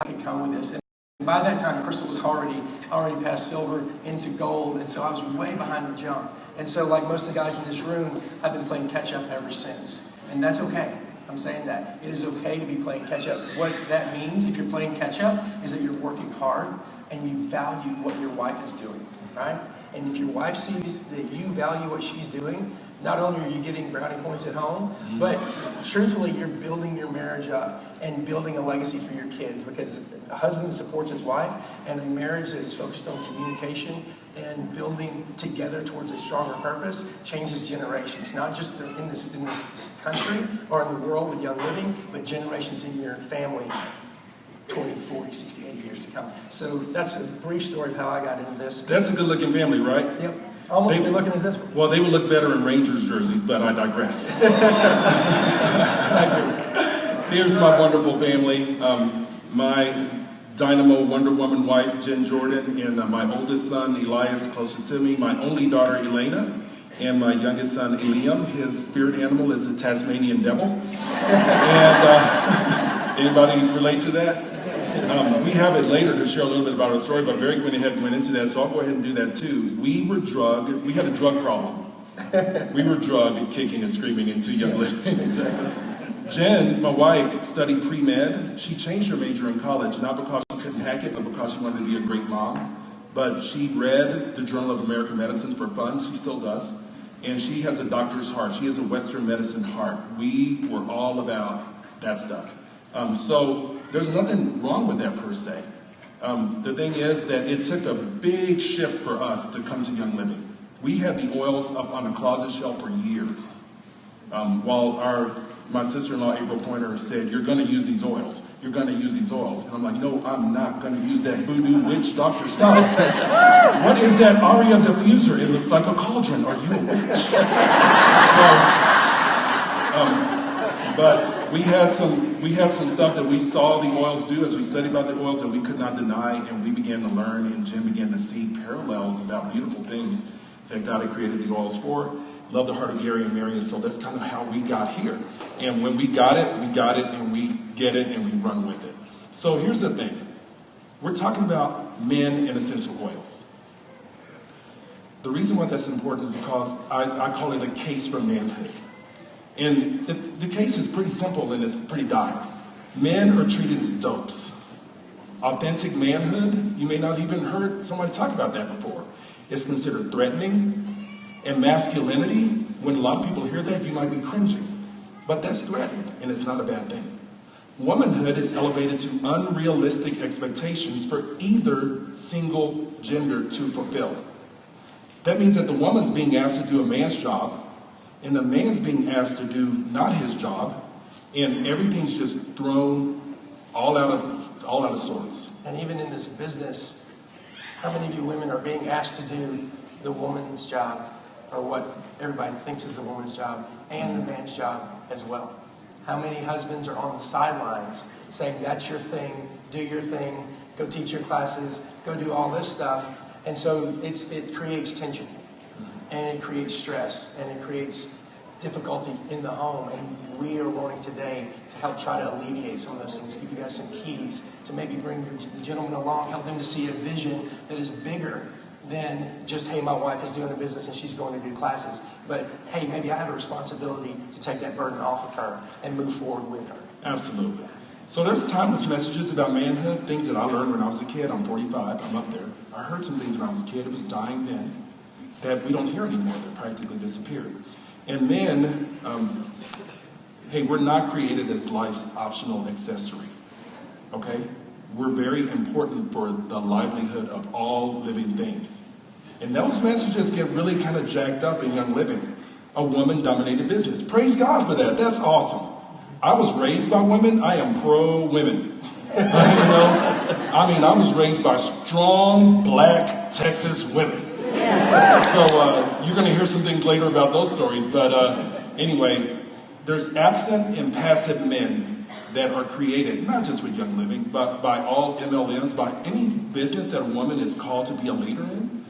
could come with this. And by that time, Crystal was already past silver into gold, and so I was way behind the jump. And so like most of the guys in this room, I've been playing catch up ever since. And that's okay. I'm saying that. It is okay to be playing catch up. What that means, if you're playing catch up, is that you're working hard and you value what your wife is doing, right? And if your wife sees that you value what she's doing, not only are you getting brownie points at home, but truthfully, you're building your marriage up and building a legacy for your kids, because a husband supports his wife, and a marriage that is focused on communication and building together towards a stronger purpose changes generations, not just in this country or in the world with Young Living, but generations in your family, 20, 40, 60, 80 years to come. So that's a brief story of how I got into this. That's a good-looking family, right? Yep. Almost as good looking as this one. Well, they would look better in Rangers jerseys, but I digress. Here's my wonderful family. My Dynamo Wonder Woman wife, Jen Jordan, and my oldest son, Elias, closest to me, my only daughter, Elena, and my youngest son, Eliam. His spirit animal is a Tasmanian devil. And anybody relate to that? We have it later to share a little bit about our story, but Barry went ahead and went into that, so I'll go ahead and do that too. We had a drug problem. We were drugged and kicking and screaming into Young Living. Exactly. Jen, my wife, studied pre-med. She changed her major in college, not because she couldn't hack it, but because she wanted to be a great mom. But she read the Journal of American Medicine for fun. She still does. And she has a doctor's heart. She has a Western medicine heart. We were all about that stuff. So there's nothing wrong with that per se. The thing is that it took a big shift for us to come to Young Living. We had the oils up on a closet shelf for years. While my sister-in-law, April Pointer, said, "You're going to use these oils. You're going to use these oils." And I'm like, "No, I'm not going to use that voodoo witch doctor stuff." "What is that Aria diffuser? It looks like a cauldron. Are you a witch?" But we had some stuff that we saw the oils do as we studied about the oils that we could not deny, and we began to learn, and Jim began to see parallels about beautiful things that God had created the oils for. Love the heart of Gary and Mary, and so that's kind of how we got here. And when we got it, and we get it, and we run with it. So here's the thing. We're talking about men and essential oils. The reason why that's important is because I call it a case for manhood. And the case is pretty simple and it's pretty dire. Men are treated as dopes. Authentic manhood, you may not even heard somebody talk about that before. It's considered threatening. And masculinity, when a lot of people hear that, you might be cringing. But that's threatened, and it's not a bad thing. Womanhood is elevated to unrealistic expectations for either single gender to fulfill. That means that the woman's being asked to do a man's job, and the man's being asked to do not his job, and everything's just thrown all out of sorts. And even in this business, how many of you women are being asked to do the woman's job, or what everybody thinks is the woman's job, and the man's job as well? How many husbands are on the sidelines saying, "That's your thing, do your thing, go teach your classes, go do all this stuff"? And so it creates tension, and it creates stress, and it creates difficulty in the home. And we are wanting today to help try to alleviate some of those things, give you guys some keys to maybe bring the gentleman along, help them to see a vision that is bigger than just, "Hey, my wife is doing a business and she's going to do classes." But, "Hey, maybe I have a responsibility to take that burden off of her and move forward with her." Absolutely. So there's timeless messages about manhood, things that I learned when I was a kid. I'm 45, I'm up there. I heard some things when I was a kid. It was dying then that we don't hear anymore. They practically disappeared. And men, hey, we're not created as life's optional accessory, okay? We're very important for the livelihood of all living things. And those messages get really kind of jacked up in Young Living. A woman-dominated business. Praise God for that. That's awesome. I was raised by women. I am pro-women. I was raised by strong, black Texas women. So you're going to hear some things later about those stories. But anyway, there's absent and passive men that are created, not just with Young Living, but by all MLMs, by any business that a woman is called to be a leader in.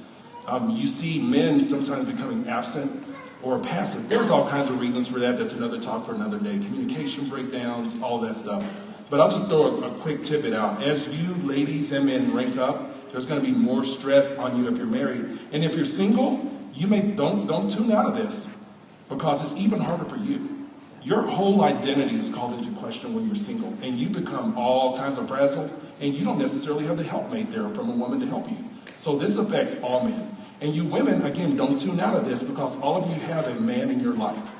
You see men sometimes becoming absent or passive. There's all kinds of reasons for that. That's another talk for another day. Communication breakdowns, all that stuff. But I'll just throw a quick tidbit out. As you ladies and men rank up, there's going to be more stress on you if you're married. And if you're single, don't tune out of this, because it's even harder for you. Your whole identity is called into question when you're single, and you become all kinds of frazzled, and you don't necessarily have the helpmate there from a woman to help you. So this affects all men. And you women, again, don't tune out of this, because all of you have a man in your life.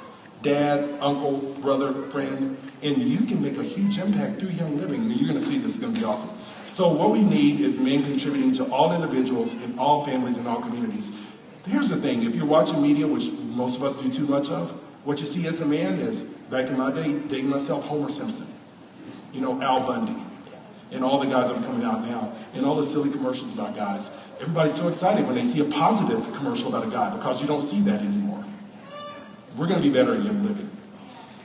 Dad, uncle, brother, friend, and you can make a huge impact through Young Living, and you're going to see this is going to be awesome. So what we need is men contributing to all individuals in all families and all communities. Here's the thing, if you're watching media, which most of us do too much of, what you see as a man is, back in my day, dating myself, Homer Simpson, Al Bundy, and all the guys that are coming out now, and all the silly commercials about guys. Everybody's so excited when they see a positive commercial about a guy, because you don't see that anymore. We're going to be better at Young Living.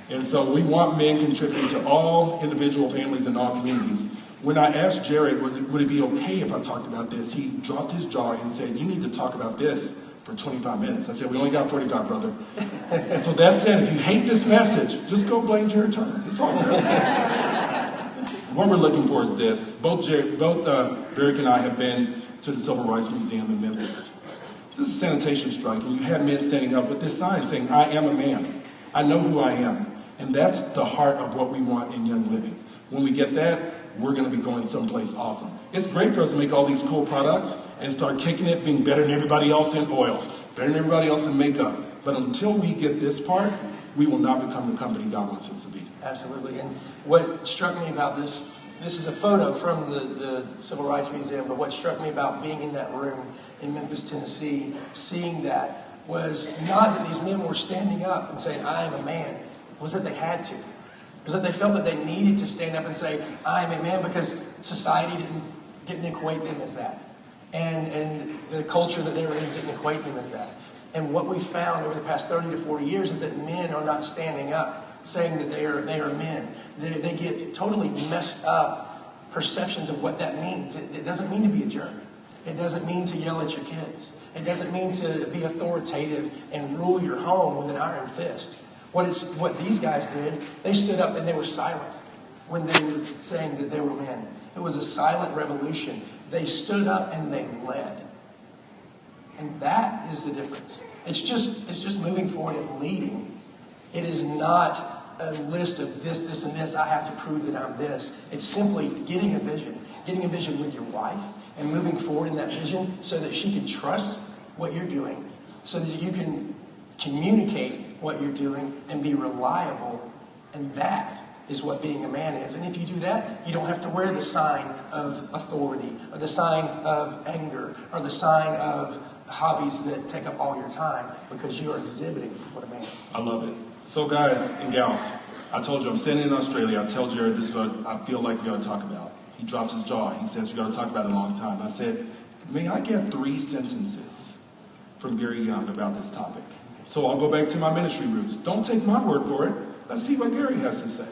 And so we want men contributing to all individual families and all communities. When I asked Jared, would it be okay if I talked about this, he dropped his jaw and said, you need to talk about this for 25 minutes. I said, we only got 45, brother. And so that said, if you hate this message, just go blame Jared Turner. It's all good. What we're looking for is this. Both Derek and I have been to the Civil Rights Museum in Memphis. This is a sanitation strike, and you had men standing up with this sign saying, I am a man. I know who I am. And that's the heart of what we want in Young Living. When we get that, we're going to be going someplace awesome. It's great for us to make all these cool products and start kicking it, being better than everybody else in oils, better than everybody else in makeup. But until we get this part, we will not become the company God wants us to be. Absolutely. And what struck me about this is a photo from the Civil Rights Museum, but what struck me about being in that room in Memphis, Tennessee, seeing that, was not that these men were standing up and saying, I am a man. It was that they had to. It was that they felt that they needed to stand up and say, I am a man, because society didn't equate them as that. And the culture that they were in didn't equate them as that. And what we found over the past 30 to 40 years is that men are not standing up saying that they are men. They get totally messed up perceptions of what that means. It doesn't mean to be a jerk. It doesn't mean to yell at your kids. It doesn't mean to be authoritative and rule your home with an iron fist. What these guys did, they stood up and they were silent when they were saying that they were men. It was a silent revolution. They stood up and they led. And that is the difference. It's just moving forward and leading. It is not a list of this, this, and this. I have to prove that I'm this. It's simply getting a vision with your wife and moving forward in that vision so that she can trust what you're doing, so that you can communicate what you're doing and be reliable. And that is what being a man is. And if you do that, you don't have to wear the sign of authority or the sign of anger or the sign of hobbies that take up all your time, because you are exhibiting what a man is. I love it. So guys and gals, I told you I'm standing in Australia. I tell Jared this is what I feel like we ought to talk about. He drops his jaw. He says, we got to talk about it a long time. I said, may I get 3 sentences from Gary Young about this topic? So I'll go back to my ministry roots. Don't take my word for it. Let's see what Gary has to say.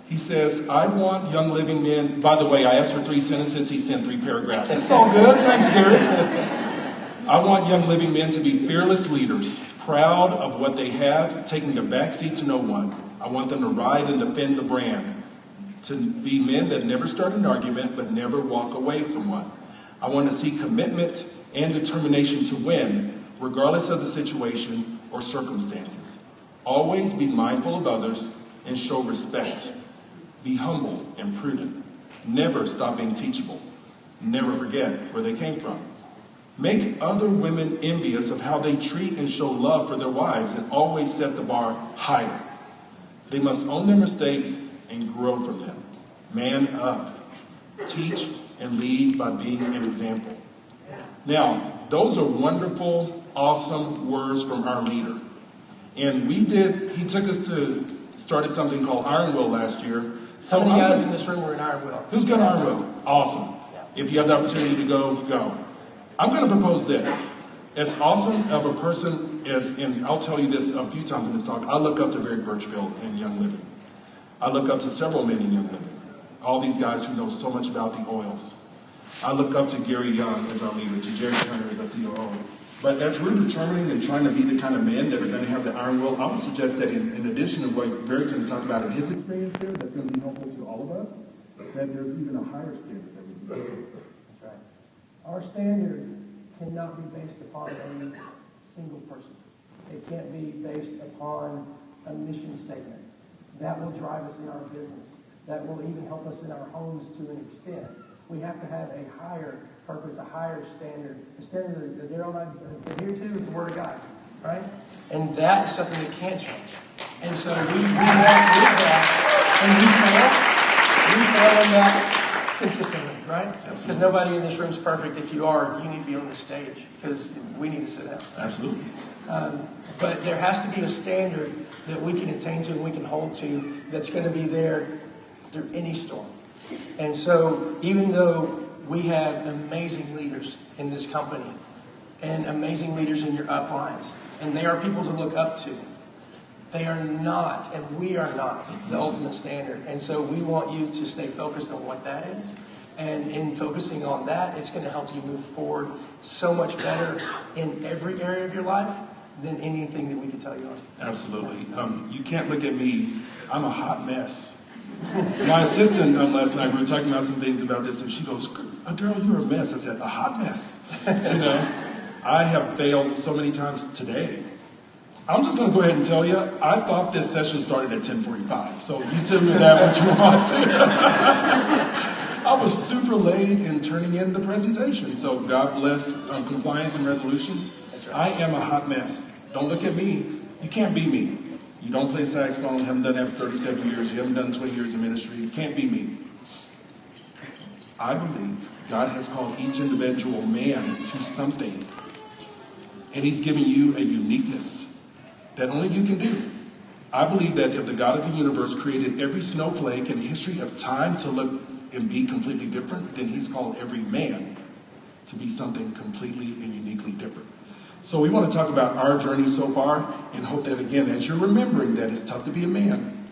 He says, I want Young Living men. By the way, I asked for 3 sentences. He sent 3 paragraphs. It's all good. Thanks, Gary. I want Young Living men to be fearless leaders, proud of what they have, taking a backseat to no one. I want them to ride and defend the brand, to be men that never start an argument but never walk away from one. I want to see commitment and determination to win, regardless of the situation or circumstances. Always be mindful of others and show respect. Be humble and prudent. Never stop being teachable. Never forget where they came from. Make other women envious of how they treat and show love for their wives, and always set the bar higher. They must own their mistakes and grow from them. Man up. Teach and lead by being an example. Now, those are wonderful, awesome words from our leader. And he took us started something called Iron Will last year. How many guys in this room were in Iron Will? Who's got Iron Will? Awesome. If you have the opportunity to go, go. I'm going to propose this. As awesome of a person as, and I'll tell you this a few times in this talk, I look up to Barry Birchfield in Young Living. I look up to several men in Young Living. All these guys who know so much about the oils. I look up to Gary Young as our leader, to Jerry Turner as our COO. But as we're determining and trying to be the kind of men that are going to have the iron will, I would suggest that in addition to what Barry's going to talk about in his experience here, that's going to be helpful to all of us, that there's even a higher standard that we can do. That's right. Our standard cannot be based upon a single person. It can't be based upon a mission statement. That will drive us in our business. That will even help us in our homes to an extent. We have to have a higher purpose, a higher standard. The standard that they're all adhere to is the Word of God, right? And that is something that can't change. And so we walk with that, and we fail in that consistently, right? Because nobody in this room is perfect. If you are, you need to be on the stage because we need to sit down. Absolutely. But there has to be a standard that we can attain to and we can hold to that's going to be there through any storm. And so even though we have amazing leaders in this company and amazing leaders in your uplines, and they are people to look up to, they are not, and we are not, the ultimate standard. And so we want you to stay focused on what that is. And in focusing on that, it's going to help you move forward so much better in every area of your life than anything that we could tell you on. Absolutely. You can't look at me. I'm a hot mess. My assistant last night, we were talking about some things about this, and she goes, "Daryl, you're a mess." I said, "A hot mess." You know, I have failed so many times today. I'm just going to go ahead and tell you, I thought this session started at 10:45, so you tell me that what you want to. I was super late in turning in the presentation, so God bless compliance and resolutions. That's right. I am a hot mess. Don't look at me. You can't be me. You don't play saxophone, haven't done that for 37 years, you haven't done 20 years of ministry, you can't be me. I believe God has called each individual man to something. And He's given you a uniqueness that only you can do. I believe that if the God of the universe created every snowflake in the history of time to look and be completely different, then He's called every man to be something completely and uniquely different. So we want to talk about our journey so far and hope that, again, as you're remembering that it's tough to be a man,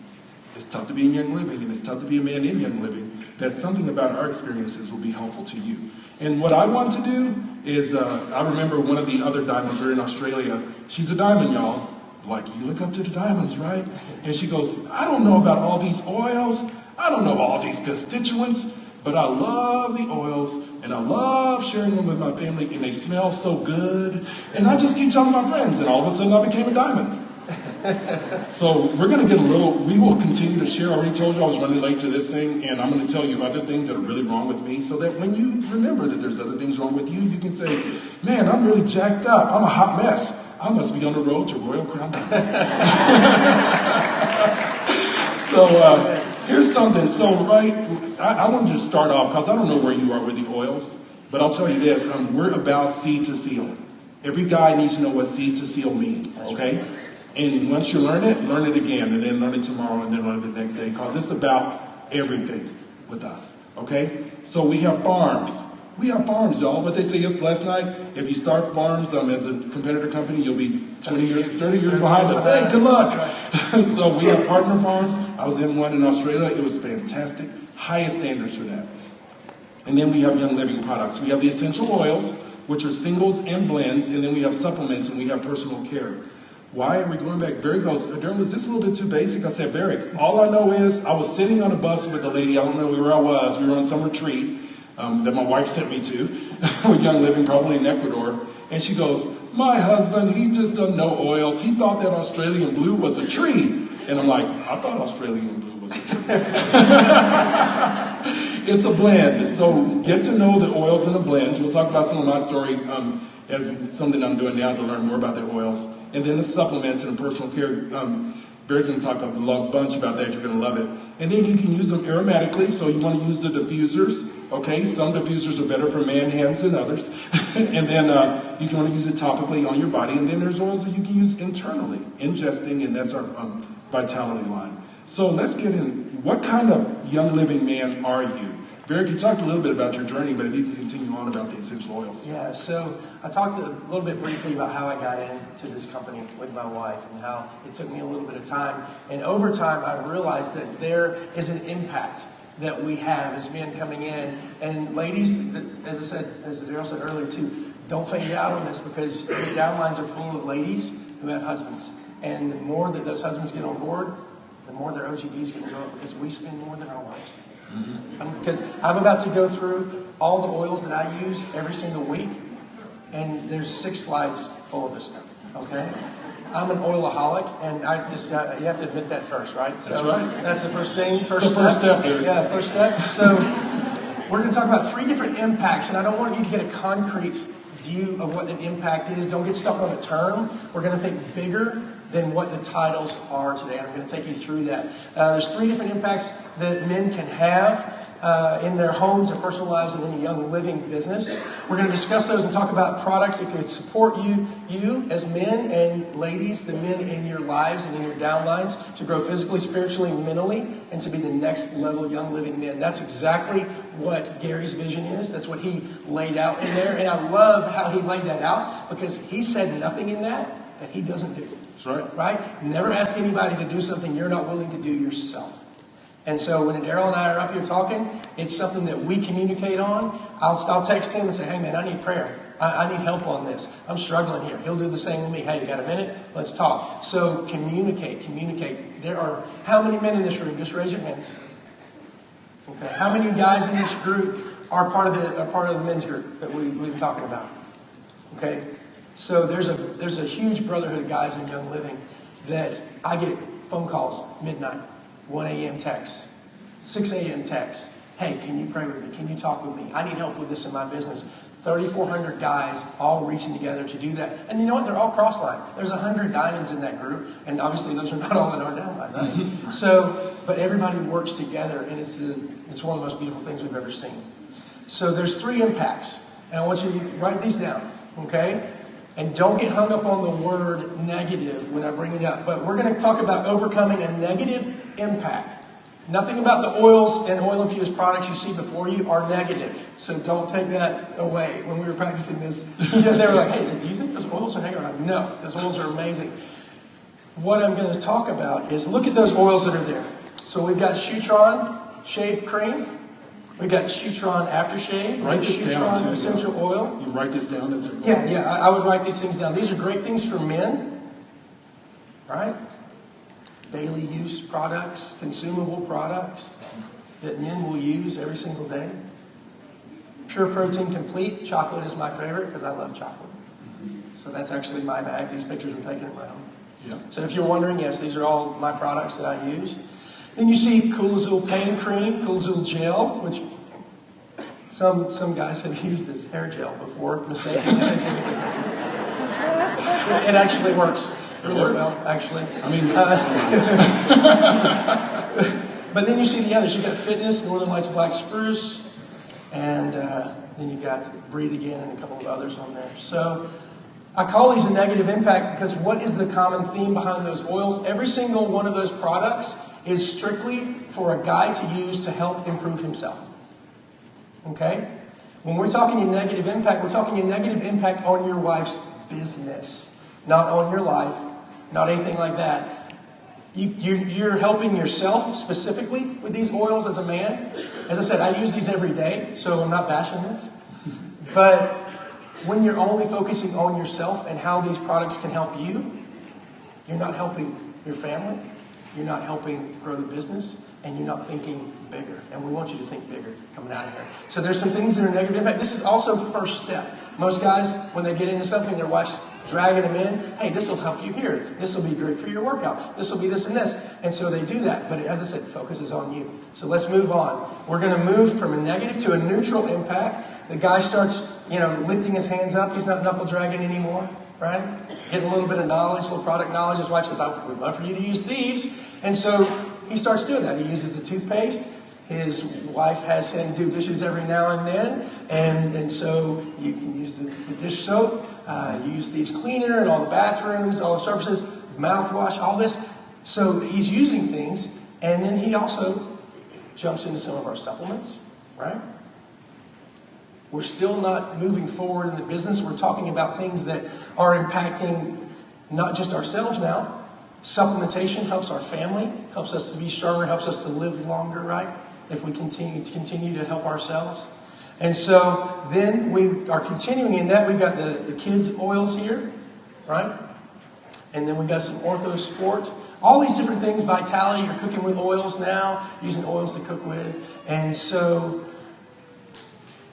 it's tough to be in young living, and it's tough to be a man in young living, that something about our experiences will be helpful to you. And what I want to do is, I remember one of the other diamonds are in Australia. She's a diamond, y'all. Like, you look up to the diamonds, right? And she goes, "I don't know about all these oils. I don't know all these constituents, but I love the oils, and I love sharing them with my family, and they smell so good. And I just keep telling my friends, and all of a sudden I became a diamond." So we're going to get we will continue to share. I already told you I was running late to this thing, and I'm going to tell you other things that are really wrong with me, so that when you remember that there's other things wrong with you, you can say, "Man, I'm really jacked up. I'm a hot mess. I must be on the road to Royal Crown." So here's something. So, I wanted to start off, because I don't know where you are with the oils, but I'll tell you this. We're about seed to seal. Every guy needs to know what seed to seal means, okay? And once you learn it again, and then learn it tomorrow, and then learn it the next day, because it's about everything with us, okay? So we have farms. We have farms, y'all. What they say last night, if you start farms as a competitor company, you'll be 20 years, 30 years behind us. Hey, good luck. So we have partner farms. I was in one in Australia. It was fantastic. Highest standards for that. And then we have Young Living products. We have the essential oils, which are singles and blends, and then we have supplements, and we have personal care. Why are we going back? Barry goes, "Darren, was this a little bit too basic?" I said, "Barry, all I know is I was sitting on a bus with a lady. I don't know where I was. We were on some retreat that my wife sent me to with Young Living, probably in Ecuador. And she goes, 'My husband, he just doesn't know oils. He thought that Australian blue was a tree.'" And I'm like, "I thought Australian blue was a tree." It's a blend. So get to know the oils and the blends. We'll talk about some of my story as something I'm doing now to learn more about the oils. And then the supplements and the personal care. Barry's going to talk a bunch about that. You're going to love it. And then you can use them aromatically. So you want to use the diffusers. Okay, some diffusers are better for man hands than others. And then you can want to use it topically on your body. And then there's oils that you can use internally, ingesting, and that's our vitality line. So let's get in. What kind of young living man are you? Barry, you talked a little bit about your journey, but if you can continue on about the essential oils. Yeah, so I talked a little bit briefly about how I got into this company with my wife and how it took me a little bit of time. And over time, I realized that there is an impact that we have as men coming in. And ladies, as I said, as Daryl said earlier too, don't phase out on this, because the downlines are full of ladies who have husbands. And the more that those husbands get on board, the more their OGB is going to go up, because we spend more than our wives do. Because I'm about to go through all the oils that I use every single week, and there's 6 slides full of this stuff, okay? I'm an oilaholic, and you have to admit that first, right? So that's right. That's the first thing. First step. Yeah, first step. So we're going to talk about 3 different impacts, and I don't want you to get a concrete view of what an impact is. Don't get stuck on a term. We're going to think bigger than what the titles are today. I'm going to take you through that. There's 3 different impacts that men can have in their homes, their personal lives, and in a young living business. We're going to discuss those and talk about products that can support you as men, and ladies, the men in your lives and in your downlines, to grow physically, spiritually, and mentally, and to be the next level young living men. That's exactly what Gary's vision is. That's what he laid out in there. And I love how he laid that out, because he said nothing in that he doesn't do. That's right. Right? Never ask anybody to do something you're not willing to do yourself. And so when Daryl and I are up here talking, it's something that we communicate on. I'll text him and say, hey man, I need prayer. I need help on this. I'm struggling here. He'll do the same with me. Hey, you got a minute? Let's talk. So communicate. There are, how many men in this room? Just raise your hands. Okay. How many guys in this group are part of the men's group that we've been talking about? Okay. So there's a huge brotherhood of guys in Young Living that I get phone calls midnight, 1 a.m. texts, 6 a.m. texts. Hey, can you pray with me? Can you talk with me? I need help with this in my business. 3,400 guys all reaching together to do that. And you know what? They're all cross-line. There's 100 diamonds in that group. And obviously those are not all in our downline, right? So, but everybody works together, and it's one of the most beautiful things we've ever seen. So there's 3 impacts. And I want you to write these down, okay? And don't get hung up on the word negative when I bring it up. But we're going to talk about overcoming a negative impact. Nothing about the oils and oil-infused products you see before you are negative. So don't take that away. When we were practicing this, they were like, hey, do you think those oils are negative? I'm like, no, those oils are amazing. What I'm going to talk about is, look at those oils that are there. So we've got Shutron Shave Cream. We've got Shutron Aftershave. Write this Shutron down, Essential Oil. You write this down? Yeah, I would write these things down. These are great things for men, right? Daily use products, consumable products that men will use every single day. Pure Protein Complete. Chocolate is my favorite because I love chocolate. So that's actually my bag. These pictures were taken around. Yeah. So if you're wondering, yes, these are all my products that I use. Then you see Cool Azul Pain Cream, Cool Azul Gel, which some guys have used as hair gel before, mistakenly. It actually works really well, actually. I mean, but then you see the others. You got Fitness, Northern Lights Black Spruce, and then you got Breathe Again and a couple of others on there. So I call these a negative impact because what is the common theme behind those oils? Every single one of those products is strictly for a guy to use to help improve himself. Okay? When we're talking a negative impact, we're talking a negative impact on your wife's business, not on your life, not anything like that. You're helping yourself specifically with these oils as a man. As I said, I use these every day, so I'm not bashing this. But when you're only focusing on yourself and how these products can help you, you're not helping your family. You're not helping grow the business, and you're not thinking bigger. And we want you to think bigger coming out of here. So there's some things that are negative impact. This is also first step. Most guys, when they get into something, their wife's dragging them in. Hey, this will help you here. This will be great for your workout. This will be this and this. And so they do that. But as I said, focus is on you. So let's move on. We're going to move from a negative to a neutral impact. The guy starts, lifting his hands up. He's not knuckle dragging anymore, right? Getting a little bit of knowledge, a little product knowledge. His wife says, I would love for you to use these. And so he starts doing that. He uses the toothpaste. His wife has him do dishes every now and then. And so you can use the dish soap. You use Thieves Cleaner in all the bathrooms, all the surfaces, mouthwash, all this. So he's using things. And then he also jumps into some of our supplements, right? We're still not moving forward in the business. We're talking about things that are impacting not just ourselves now. Supplementation helps our family, helps us to be stronger, helps us to live longer, right? If we continue to help ourselves. And so then we are continuing in that. We've got the kids' oils here, right? And then we've got some Ortho Sport. All these different things, Vitality, you're cooking with oils now, using oils to cook with. And so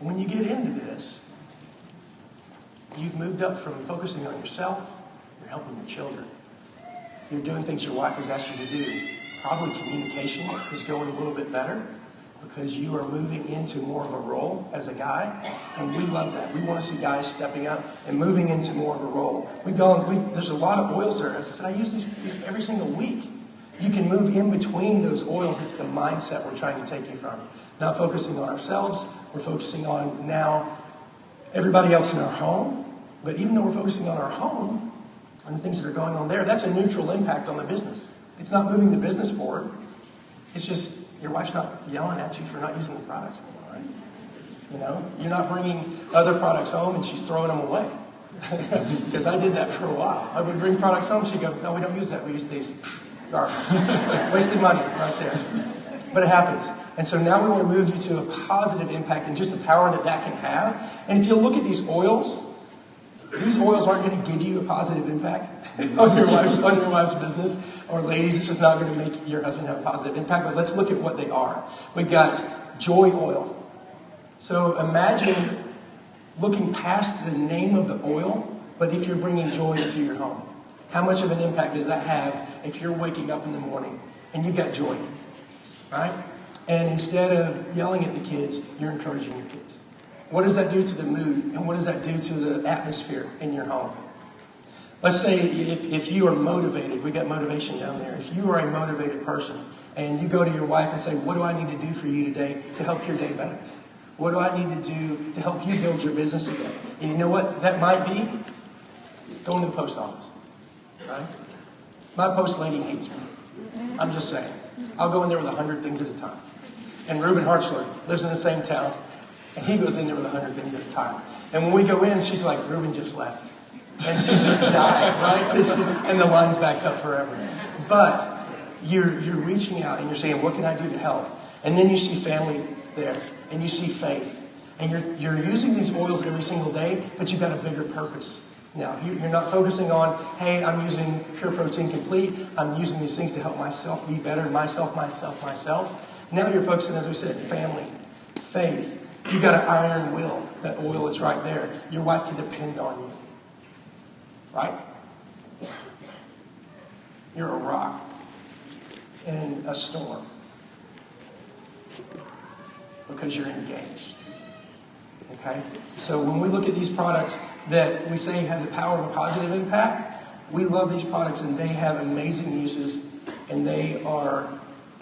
when you get into this, you've moved up from focusing on yourself, you're helping your children. You're doing things your wife has asked you to do. Probably communication is going a little bit better because you are moving into more of a role as a guy. And we love that. We want to see guys stepping up and moving into more of a role. There's a lot of oils there. As I said, I use these every single week. You can move in between those oils. It's the mindset we're trying to take you from. Not focusing on ourselves. We're focusing on now everybody else in our home. But even though we're focusing on our home, and the things that are going on there, that's a neutral impact on the business. It's not moving the business forward. It's just your wife's not yelling at you for not using the products anymore, right? You know, you're not bringing other products home and she's throwing them away. Because I did that for a while. I would bring products home, she'd go, no, we don't use that, we use these. Garbage. Wasted money right there. But it happens. And so now we want to move you to a positive impact and just the power that that can have. And if you look at these oils aren't going to give you a positive impact on your wife's business. Or ladies, this is not going to make your husband have a positive impact. But let's look at what they are. We've got joy oil. So imagine looking past the name of the oil, but if you're bringing joy into your home. How much of an impact does that have if you're waking up in the morning and you've got joy, right? And instead of yelling at the kids, you're encouraging your kids. What does that do to the mood? And what does that do to the atmosphere in your home? Let's say if you are motivated, we got motivation down there. If you are a motivated person and you go to your wife and say, what do I need to do for you today to help your day better? What do I need to do to help you build your business today? And you know what that might be? Going to the post office, right? My post lady hates me. I'm just saying. I'll go in there with 100 things at a time. And Reuben Hartzler lives in the same town. And he goes in there with 100 things at a time. And when we go in, she's like, Reuben just left. And she's just dying, right? And the line's back up forever. But you're reaching out and you're saying, what can I do to help? And then you see family there. And you see faith. And you're using these oils every single day, but you've got a bigger purpose. Now, you're not focusing on, hey, I'm using Pure Protein Complete. I'm using these things to help myself be better. Myself. Now you're focusing, as we said, family, faith. You've got an iron will. That oil is right there. Your wife can depend on you. Right? You're a rock in a storm. Because you're engaged. Okay? So when we look at these products that we say have the power of a positive impact, we love these products and they have amazing uses and they are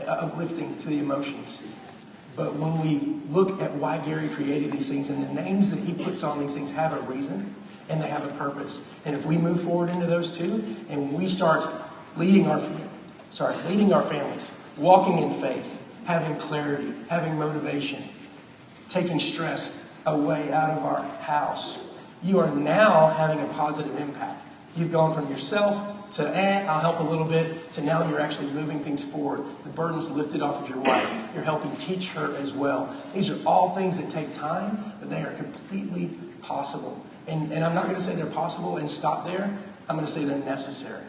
uplifting to the emotions. But when we look at why Gary created these things and the names that he puts on these things have a reason and they have a purpose. And if we move forward into those two and we start leading our families, walking in faith, having clarity, having motivation, taking stress away out of our house, you are now having a positive impact. You've gone from yourself to, I'll help a little bit, to now you're actually moving things forward. The burden's lifted off of your wife. You're helping teach her as well. These are all things that take time, but they are completely possible. And I'm not going to say they're possible and stop there. I'm going to say they're necessary.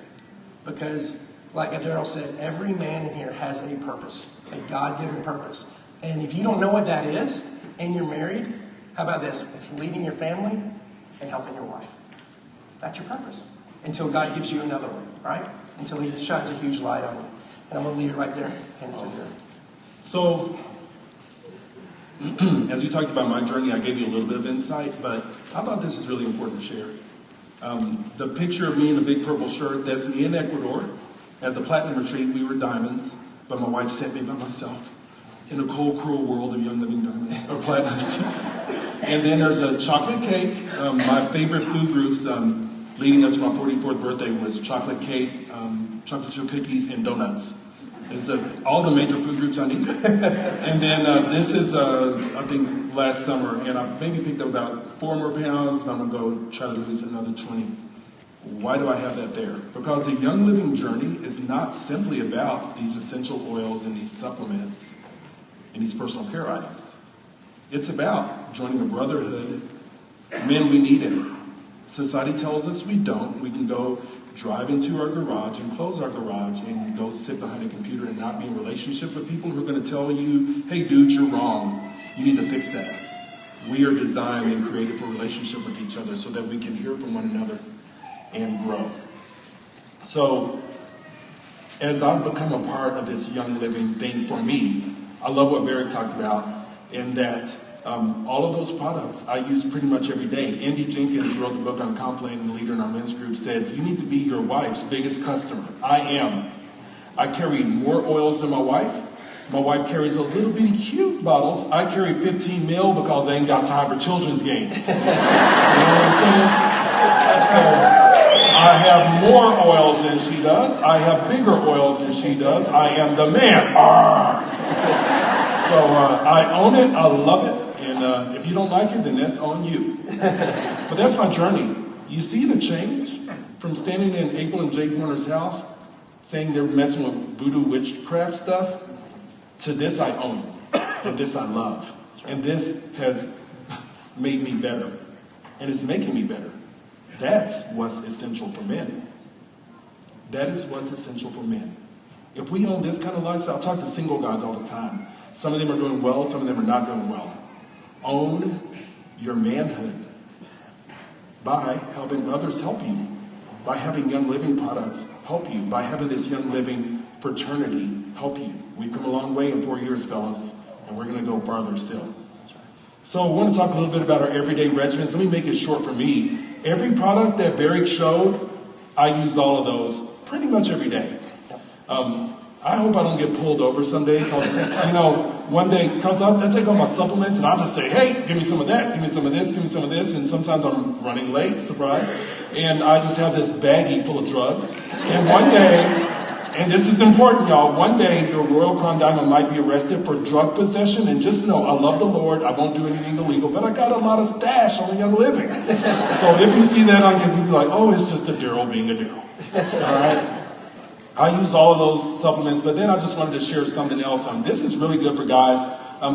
Because, like Daryl said, every man in here has a purpose, a God-given purpose. And if you don't know what that is, and you're married, how about this? It's leading your family and helping your wife. That's your purpose. Until God gives you another one, right? Until he shines a huge light on you. And I'm going to leave it right there. So, as you talked about my journey, I gave you a little bit of insight, but I thought this is really important to share. The picture of me in the big purple shirt, that's me in Ecuador. At the Platinum Retreat, we were diamonds, but my wife sent me by myself in a cold, cruel world of young living diamonds, or platinums. And then there's a chocolate cake. My favorite food groups leading up to my 44th birthday was chocolate cake, chocolate chip cookies, and donuts. It's all the major food groups I need. And then this is, I think, last summer, and I maybe picked up about 4 more pounds, but I'm going to go try to lose another 20. Why do I have that there? Because the Young Living journey is not simply about these essential oils and these supplements and these personal care items. It's about joining a brotherhood. Men, we need it. Society tells us we don't. We can go drive into our garage and close our garage and go sit behind a computer and not be in relationship with people who are going to tell you, hey, dude, you're wrong. You need to fix that. We are designed and created for relationship with each other so that we can hear from one another and grow. So, as I've become a part of this Young Living thing for me, I love what Barrett talked about, in that all of those products I use pretty much every day. Andy Jenkins wrote the book on Complaining, the leader in our men's group, said, you need to be your wife's biggest customer. I am. I carry more oils than my wife. My wife carries those little bitty cute bottles. I carry 15 mil because I ain't got time for children's games. You know what I'm saying? So I have more oils than she does. I have bigger oils than she does. I am the man. So I own it. I love it. And if you don't like it, then that's on you. But that's my journey. You see the change from standing in April and Jake Warner's house, saying they're messing with voodoo witchcraft stuff, to this I own, and this I love. And this has made me better, and it's making me better. That's what's essential for men. That is what's essential for men. If we own this kind of lifestyle, I talk to single guys all the time. Some of them are doing well, some of them are not doing well. Own your manhood by helping others help you, by having Young Living products help you, by having this Young Living fraternity help you. We've come a long way in 4 years, fellas, and we're going to go farther still. So I want to talk a little bit about our everyday regimens. Let me make it short for me. Every product that Barrick showed, I use all of those pretty much every day. I hope I don't get pulled over someday, because, one day, because I take all my supplements and I'll just say, hey, give me some of that, give me some of this, give me some of this, and sometimes I'm running late, surprise, and I just have this baggie full of drugs, and one day, and this is important, y'all, one day your Royal Crown Diamond might be arrested for drug possession, and just know, I love the Lord, I won't do anything illegal, but I got a lot of stash on the Young Living. So if you see that on you, you'll be like, oh, it's just a Daryl being a Daryl. All right? I use all of those supplements, but then I just wanted to share something else. This is really good for guys.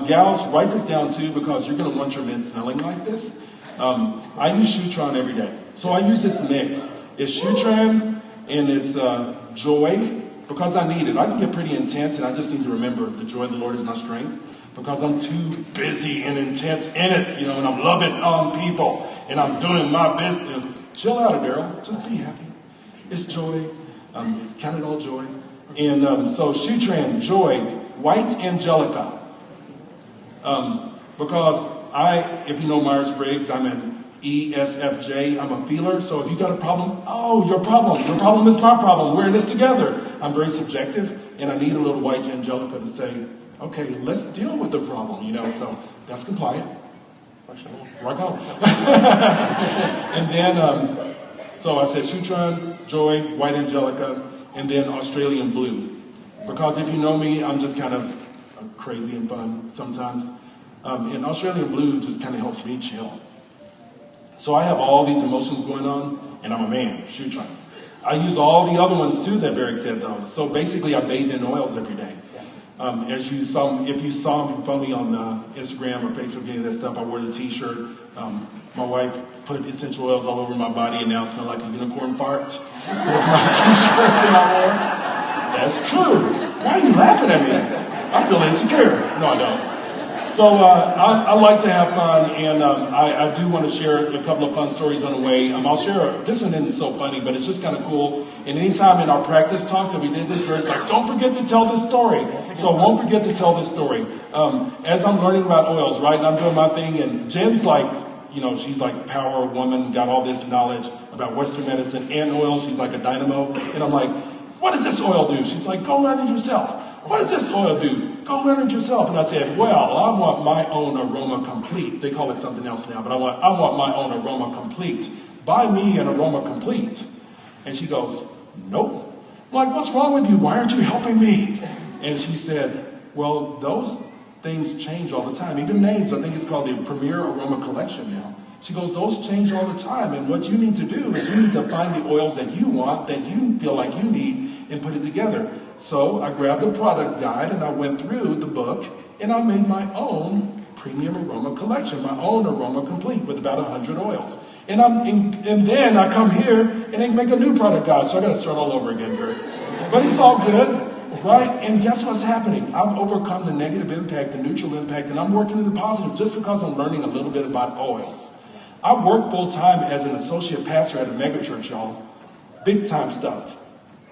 Gals, write this down too, because you're going to want your men smelling like this. I use Shutron every day. So I use this mix. It's Shutron and it's Joy, because I need it. I can get pretty intense, and I just need to remember the joy of the Lord is my strength, because I'm too busy and intense in it, and I'm loving on people, and I'm doing my business. Chill out, Daryl. Just be happy. It's joy. Count it all joy. And so Shutran, Joy, White Angelica. Because if you know Myers-Briggs, I'm an ESFJ. I'm a feeler. So if you got a problem, your problem is my problem. We're in this together. I'm very subjective, and I need a little White Angelica to say, okay, let's deal with the problem, so that's compliant. Rock on. And then, so I said Shutran, Joy, White Angelica, and then Australian Blue. Because if you know me, I'm just kind of crazy and fun sometimes. And Australian Blue just kind of helps me chill. So I have all these emotions going on, and I'm a man, Shutran. I use all the other ones too that Barrick said though. So basically I bathe in oils every day. If you saw me on Instagram or Facebook, any of that stuff, I wore the t-shirt. My wife put essential oils all over my body, and now I smell like a unicorn fart. That's my t-shirt that I wore. That's true. Why are you laughing at me? I feel insecure. No, I don't. So I like to have fun, and I do want to share a couple of fun stories on the way. I'll share, this one isn't so funny, but it's just kind of cool. And anytime in our practice talks that we did this, where it's like, don't forget to tell this story. So I won't forget to tell this story. As I'm learning about oils, right, and I'm doing my thing, and Jen's like, she's like power woman, got all this knowledge about Western medicine and oil. She's like a dynamo. And I'm like, what does this oil do? She's like, go learn it yourself. What does this oil do? Go learn it yourself. And I said, well, I want my own aroma complete. They call it something else now, but I want my own aroma complete. Buy me an aroma complete. And she goes, nope. I'm like, what's wrong with you? Why aren't you helping me? And she said, well, those things change all the time. Even names, I think it's called the Premier Aroma Collection now. She goes, those change all the time. And what you need to do is you need to find the oils that you want, that you feel like you need, and put it together. So I grabbed a product guide and I went through the book and I made my own premium aroma collection, my own aroma complete with about 100 oils. And then I come here and they make a new product, guys, so I got to start all over again, Gary. But it's all good. Right? And guess what's happening? I've overcome the negative impact, the neutral impact, and I'm working in the positive just because I'm learning a little bit about oils. I work full time as an associate pastor at a megachurch, y'all. Big time stuff.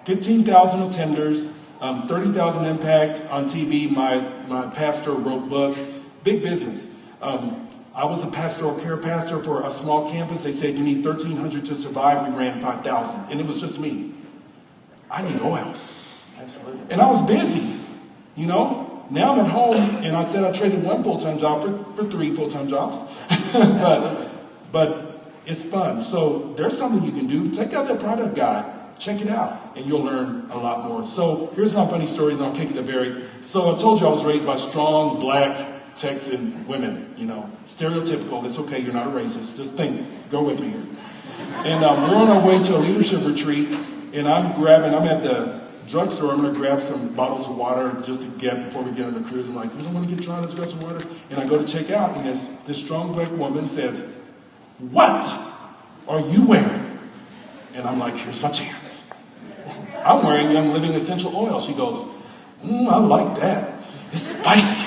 15,000 attenders, 30,000 impact on TV. My pastor wrote books. Big business. I was a pastoral care pastor for a small campus. They said you need 1,300 to survive. We ran 5,000. And it was just me. I need oils. Absolutely. And I was busy, you know. Now I'm at home, and I said I traded one full-time job for 3 full-time jobs. but it's fun. So there's something you can do. Check out the product guide. Check it out, and you'll learn a lot more. So here's my funny story, and I'll kick it to Barry. So I told you I was raised by strong, black Texan women, you know. Stereotypical. It's okay. You're not a racist. Just think. Go with me here. And we're on our way to a leadership retreat, and I'm at the drugstore. I'm going to grab some bottles of water just to get before we get on the cruise. I'm like, you don't want to get dry? Let's grab some water. And I go to check out, and this strong black woman says, "What are you wearing?" And I'm like, here's my chance. I'm wearing Young Living Essential Oil. She goes, I like that. It's spicy.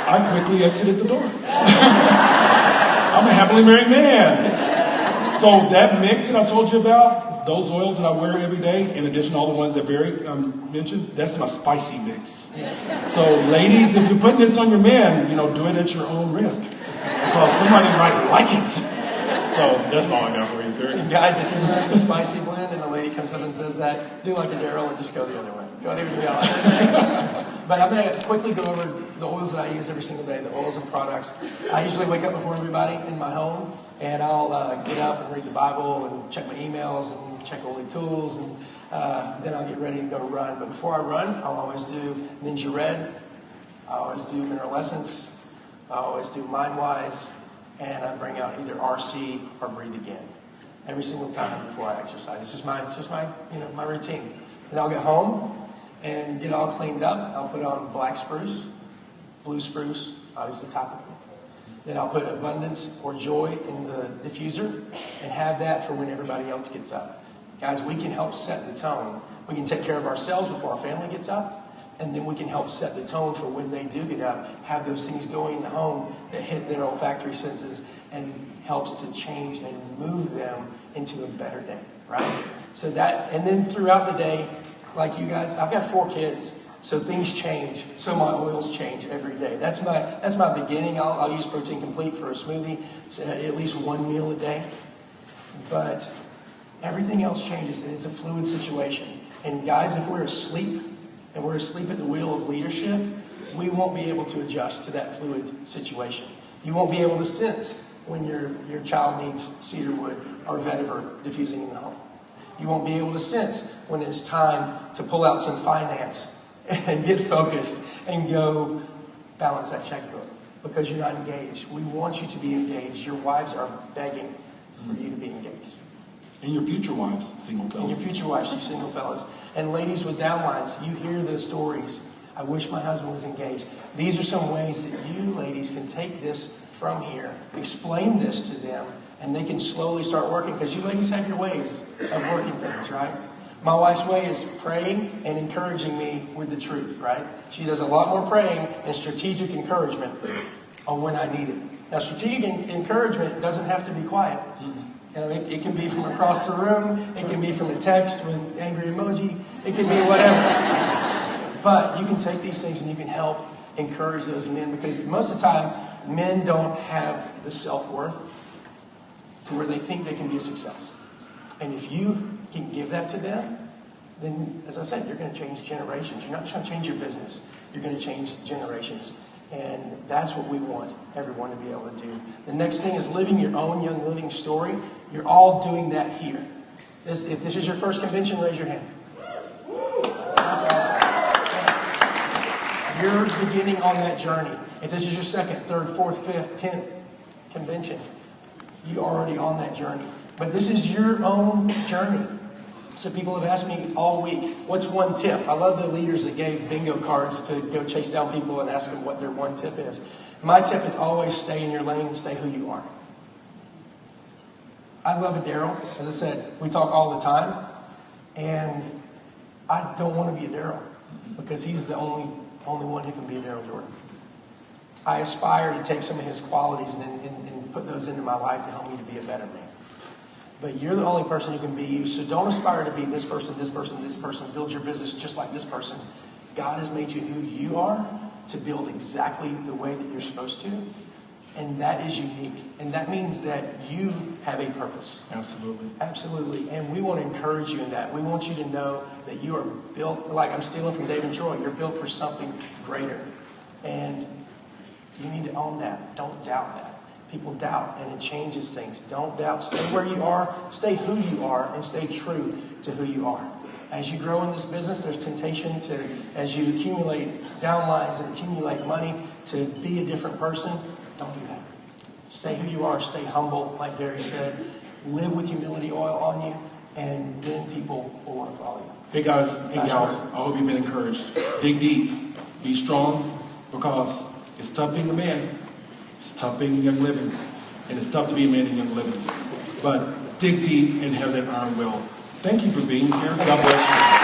I quickly exited the door. I'm a happily married man. So that mix that I told you about, those oils that I wear every day, in addition to all the ones that Barry mentioned, that's my spicy mix. So ladies, if you're putting this on your man, you know, do it at your own risk. Because somebody might like it. So that's all I got for you, Barry. And guys, if you're wearing the spicy blend and a lady comes up and says that, do like a Daryl and just go the other way. Don't even yell. But I'm going to quickly go over the oils that I use every single day, the oils and products. I usually wake up before everybody in my home, and I'll get up and read the Bible and check my emails and check Holy Tools, and then I'll get ready to go run. But before I run, I'll always do Ninja Red. I always do Mineral Essence. I always do MindWise. And I bring out either RC or Breathe Again every single time before I exercise. It's just my my routine. And I'll get home and get all cleaned up. I'll put on black spruce, blue spruce, obviously topical. Then I'll put abundance or joy in the diffuser and have that for when everybody else gets up. Guys, we can help set the tone. We can take care of ourselves before our family gets up. And then we can help set the tone for when they do get up, have those things going in the home that hit their olfactory senses and helps to change and move them into a better day, right? So that, and then throughout the day, like you guys, I've got 4 kids, so things change. So my oils change every day. That's my beginning. I'll use Protein Complete for a smoothie, at least 1 meal a day. But everything else changes, and it's a fluid situation. And guys, if we're asleep, and we're asleep at the wheel of leadership, we won't be able to adjust to that fluid situation. You won't be able to sense when your child needs cedar wood or vetiver diffusing in the home. You won't be able to sense when it's time to pull out some finance and get focused and go balance that checkbook because you're not engaged. We want you to be engaged. Your wives are begging for you to be engaged. And your future wives, single fellas. And your future wives, you single fellas. And ladies with downlines, you hear the stories. I wish my husband was engaged. These are some ways that you ladies can take this from here, explain this to them, and they can slowly start working, because you ladies have your ways of working things, right? My wife's way is praying and encouraging me with the truth, right? She does a lot more praying and strategic encouragement on when I need it. Now, strategic encouragement doesn't have to be quiet. You know, it can be from across the room. It can be from a text with angry emoji. It can be whatever. But you can take these things and you can help encourage those men, because most of the time, men don't have the self-worth to where they think they can be a success. And if you can give that to them, then, as I said, you're going to change generations. You're not trying to change your business. You're going to change generations. And that's what we want everyone to be able to do. The next thing is living your own Young Living story. You're all doing that here. If this is your first convention, raise your hand. That's awesome. You're beginning on that journey. If this is your second, third, fourth, fifth, 10th convention, you're already on that journey. But this is your own journey. So people have asked me all week, what's one tip? I love the leaders that gave bingo cards to go chase down people and ask them what their one tip is. My tip is always stay in your lane and stay who you are. I love a Daryl. As I said, we talk all the time. And I don't want to be a Daryl because he's the only one who can be a Daryl Jordan. I aspire to take some of his qualities and put those into my life to help me to be a better man. But you're the only person who can be you. So don't aspire to be this person, this person, this person. Build your business just like this person. God has made you who you are to build exactly the way that you're supposed to. And that is unique. And that means that you have a purpose. Absolutely. Absolutely. And we want to encourage you in that. We want you to know that you are built, like I'm stealing from Dave and Troy, you're built for something greater. And you need to own that. Don't doubt that. People doubt, and it changes things. Don't doubt. Stay where you are, stay who you are, and stay true to who you are. As you grow in this business, there's temptation to, as you accumulate downlines and accumulate money, to be a different person. Don't do that. Stay who you are. Stay humble, like Gary said. Live with humility oil on you, and then people will want to follow you. Hey guys, hey gals, I hope you've been encouraged. Dig deep. Be strong, because it's tough being a man. It's tough being a young living. And it's tough to be a man in young living. But dig deep and have that iron will. Thank you for being here. God bless you.